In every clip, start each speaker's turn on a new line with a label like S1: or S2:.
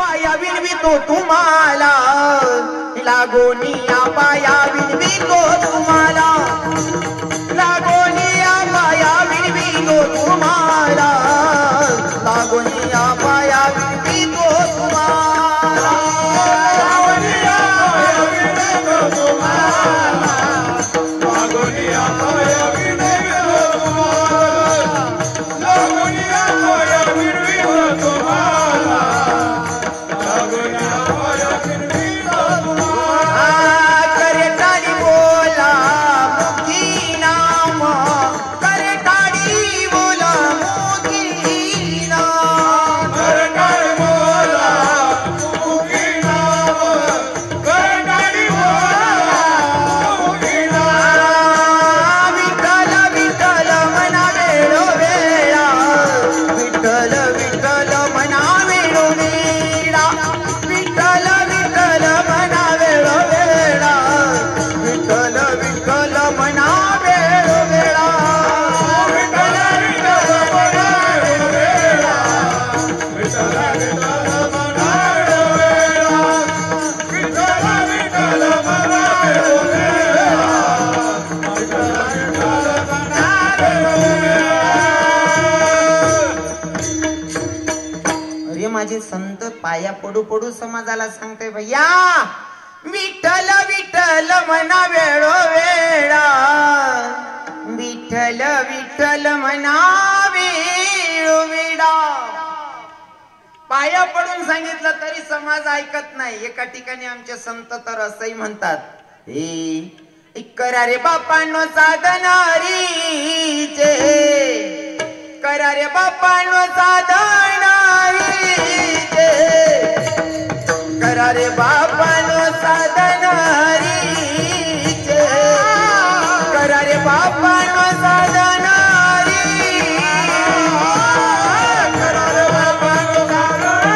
S1: पाया विणवितो तुम्हाला, लागोनिया पाया विणवितो तुम्हाला, लागोनिया पाया विणवितो तुम्हाला, लागोनिया पाया विणवितो तुम्हाला, लागोनिया पाया विणवितो तुम्हाला, लागोनिया पाया विणवितो तुम्हाला, लागोनिया पाया विणवितो तुम्हाला, लागोनिया पाया विणवितो तुम्हाला. करे टाळी बोला मुखी नाम, करे टाळी बोला मुखी नाम, करे टाळी बोला मुखी नाम, करे टाळी बोला मुखी नाम. विठ्ठल विठ्ठल मना वेळोवेळा, विठ्ठल विठ्ठल मना वेळोवेळा, विठ्ठल विठ्ठल मना वेळोवेळा, विठ्ठल विठ्ठल मना वेळोवेळा, विठ्ठल विठ्ठल मना वेळोवेळा, विठ्ठल विठ्ठल मना वेळोवेळा, विठ्ठल विठ्ठल मना वेळोवेळा, विठ्ठल विठ्ठल मना वेळोवेळा. अरे माझे संत पाया पडू पडू समाजाला सांगते भैया, विठ्ठल विठ्ठल म्हणा वेळोवेळा, विठ्ठल विठ्ठल म्हणा वेळोवेळा. पाया पडून सांगितलं तरी समाज ऐकत नाही. एका ठिकाणी आमचे संत तर असंही म्हणतात, हे करा रे बापांनो साधनारीचे, करा रे बापांनो साधनारीचे, करा रे बापांनो साधनारीचे, करा रे बापांनो साधनारी, करा रे बापांनो साधनारीचे,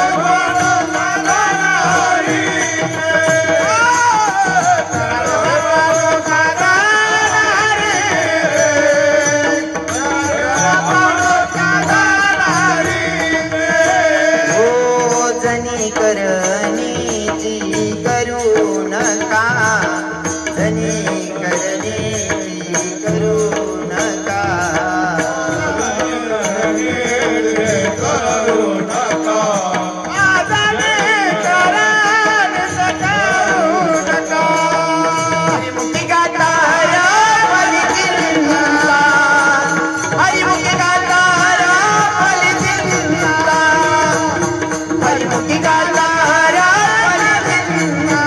S1: बापांनो साधनारीचे, करा रे बापांनो साधनारीचे. हो जनी करणीची करू नका, जनी करणीची करू नका, करू नका, जनी करणीची करू नका. हरिमुखी गातार बलिचिंता, हरिमुखी गातार बलिचिंता,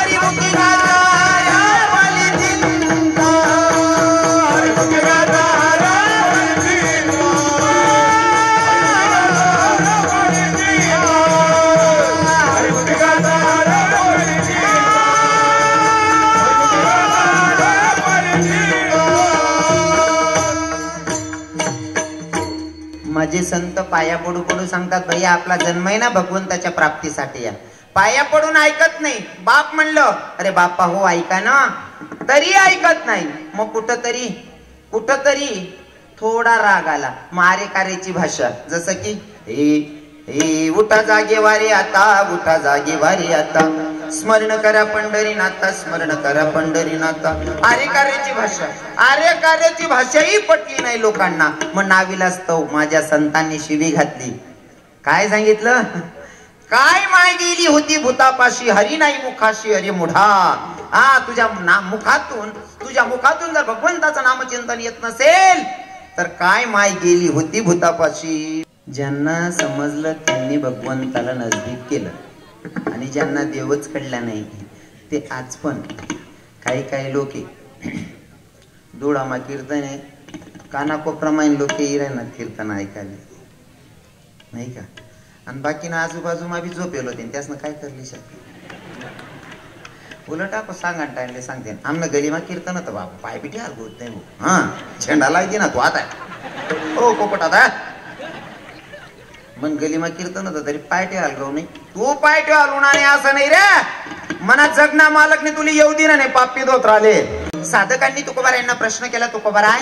S1: हरिमुखी गातार बलिचिंता, हरिमुखी गातार बलिचिंता, हरिमुखी गातार बलिचिंता, हरिमुखी गातार बलिचिंता. माझे संत पाया पडू पडू सांगतात, भैया आपला जन्म आहे ना भगवंताच्या प्राप्तीसाठी या. पाया पडून ऐकत नाही. बाप म्हणलं, अरे बापा हो ऐका ना, तरी ऐकत नाही. मग कुठतरी थोडा राग आला. मारेकारेची भाषा, जसं की हे उठा जागे वारे आता, उठा जागे वारे आता, स्मरण करा पंढरीनाथा, स्मरण करा पंढरीनाथा. आरेकार्याची भाषा, आरेकार्याची भाषाही पटली नाही लोकांना. मग नाविलास्तव माझ्या संतांनी शिवी घातली. काय सांगितलं? काय माय गेली होती भूतापाशी, हरी नाही मुखाशी अरे मुढा. तुझ्या मुखातून जर भगवंताचं नामचिंतन येत नसेल तर काय माय गेली होती भूतापाशी. ज्यांना समजलं त्यांनी भगवंताला नजदीक केलं, आणि ज्यांना देवच कळला नाही ते आज पण काही लोक दोडामा कीर्तन आहे, कानाकोपरामाईन लोक येणार कीर्तन ऐकायला नाही का. आणि बाकीनं आजूबाजूमा बी झोपेल होते, त्यासनं काय करली शकते. उलट आपण सांगा टाइमले सांगते, आमनं गलीमा कीर्तन होतं बाबा, पाय बिठी हाल होत नाही. हा झेंडा लागते ना तू आता हो पोपट आता. मग गलीमा कीर्तन होतं तरी पाय ठेवाल गाव नाही. तू पाय ठेवाल उन्हाने असं नाही रे. मनात जगना मालकने तुला येऊ दिना नाही, पापी धोत राहिले. साधकांनी तुकोबार यांना प्रश्न केला, तुकोबाराय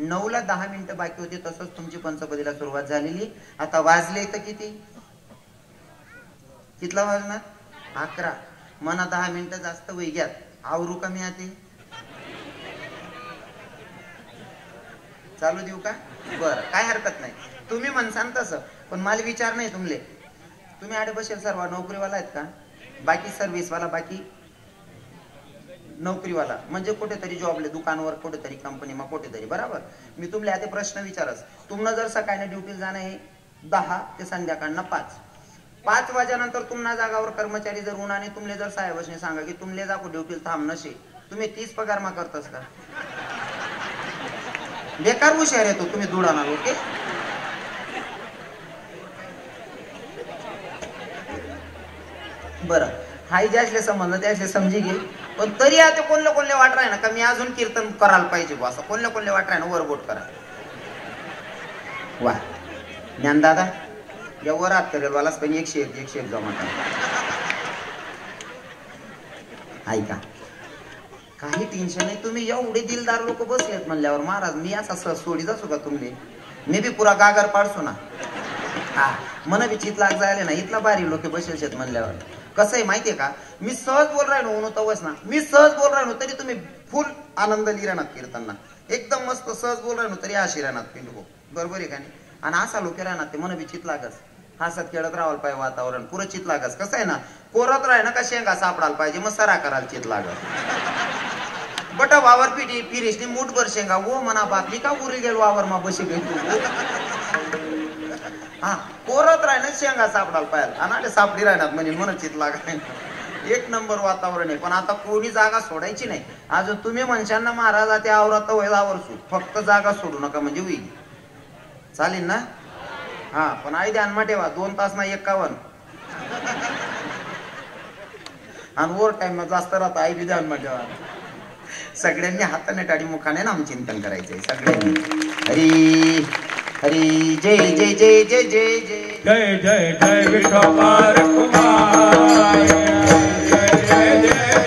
S1: 9ला 10 मिनिटं बाकी होती, तसंच तुमची पंचपदीला सुरुवात झालेली. आता वाजले तर किती? कितला वाजणार? 11. मना 10 मिनिटं जास्त वैग्यात आवरू कमी आते चालू देऊ का? बरं, काय हरकत नाही. तुम्ही म्हणसान तसं, पण मला विचार नाही तुमले. तुम्ही आडे बसेल सर्व नोकरीवाला आहेत का? बाकी सर्व्हिसवाला, बाकी नोकरीवाला म्हणजे कुठेतरी जॉबले, दुकानवर कुठेतरी, कंपनीमा कुठेतरी, बरोबर. मी तुमले आता प्रश्न विचारस. तुम्हाला जर सकाळी ड्युटीला जाणं आहे 10 ते संध्याकाळनं 5 वाजेनंतर तुम्हाला जागावर कर्मचारी जर उन्हाने तुमले जर साहेबांनी सांगा की तुमले जाको ड्युटीला थांब नशे, तुम्ही 30 पगार मा करतस का? बेकार हुशार येतो तुम्ही दुडाणार. ओके, बरं. हाय ज्यासले संबंध त्यासले समजी घे, पण तरी आता कोणले वाट राही ना का मी अजून कीर्तन करायला पाहिजे बा, असं कोणले वाट राही ना वरबोट करा. वा ज्ञान दादा या वरात करेल वालाच पण 101 जमा ऐका, काही टेन्शन नाही. तुम्ही एवढे दिलदार लोक बसलेत म्हणल्यावर महाराज मी असा सोडीत असू का तुमले? मी बी पुरा गागर पाडसो ना. हा मन बी चित लाग जायले ना, इथला भारी लोक बसेल म्हणल्यावर. कसं आहे माहितीये का, मी सहज बोल राहिलो उनो तवस ना, मी सहज बोल राहिलो तरी तुम्ही फुल आनंद लिहिरानात कीर्तनना, एकदम मस्त सहज बोल राहिलो तरी आशी राहणार पिंडको, बरोबर आहे का नाही? आणि असा लोक राहणार ते मन बी चित लागस, हसत खेळत राहायला पाहिजे, वातावरण पुरं चित लागस. कसं आहे ना, कोरत राह ना का शेंगा सापडायला पाहिजे, मग सरा करायला चित लागस. बट वावर पिटी फिरीशनी मूठभर शेंगा वो मना बापली का उरी गेलो वावर मा बशी भेटू. हा कोरत राह ना शेंगा सापडायला पाहिजे, आणि सापडी राहणार म्हणजे मन चित लागाय. एक नंबर वातावरण आहे. पण आता कोणी जागा सोडायची नाही. अजून तुम्ही म्हणशाल ना महाराजा त्या आवरात वयावरसू, फक्त जागा सोडू नका म्हणजे होईल. चालेल ना? हा पण आई ध्यान मा ठेवा, 2 तास ना 51 आणि ओव्हर टाइम जास्त राहत. आई बी ध्यान मा ठेवा. सगळ्यांनी हाताने टाडी मुखाने नामचिंतन करायचंय सगळ्यांनी. हरी हरी जय जय जय जय जय जय
S2: जय जय जय विठोबार कुमार, जय जय जय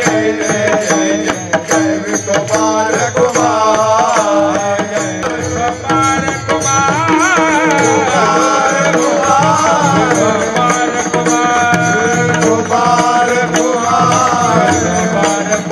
S2: जय जय जय जय विठोबार कुमार, जय विठोबार कुमार, कुमार कुमार कुमार कुमार कुमार कुमार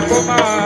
S2: Kumar